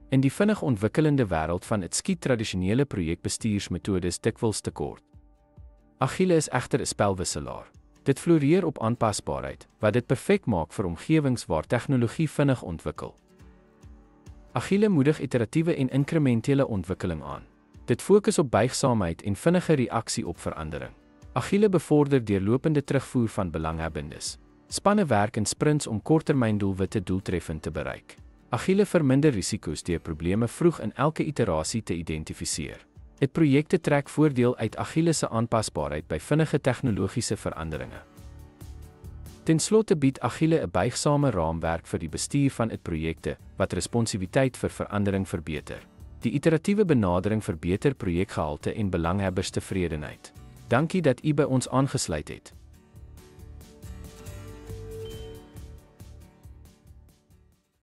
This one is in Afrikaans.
In die vinnig ontwikkelende wêreld van dit skiet tradisionele projekbestuursmetodes dikwels tekort. Agile is egter 'n spelwisselaar. Dit floreer op aanpasbaarheid, wat dit perfek maak vir omgewings waar tegnologie vinnig ontwikkel. Agile moedig iteratiewe en inkrementele ontwikkeling aan. Dit fokus op buigsaamheid en vinnige reaksie op verandering. Agile bevorder deurlopende terugvoer van belanghebbendes. Spanne werk in sprints om korttermyndoelwitte doeltreffend te bereik. Agile verminder risiko's deur probleme vroeg in elke iterasie te identifiseer. Dit projekte trek voordeel uit Agile se aanpasbaarheid by vinnige tegnologiese veranderinge. Ten slotte bied Agile 'n buigsame raamwerk vir die bestuur van projekte wat responsiwiteit vir verandering verbeter. Die iteratiewe benadering verbeter projekgehalte en belanghebberstevredenheid. Dankie dat u by ons aangesluit het.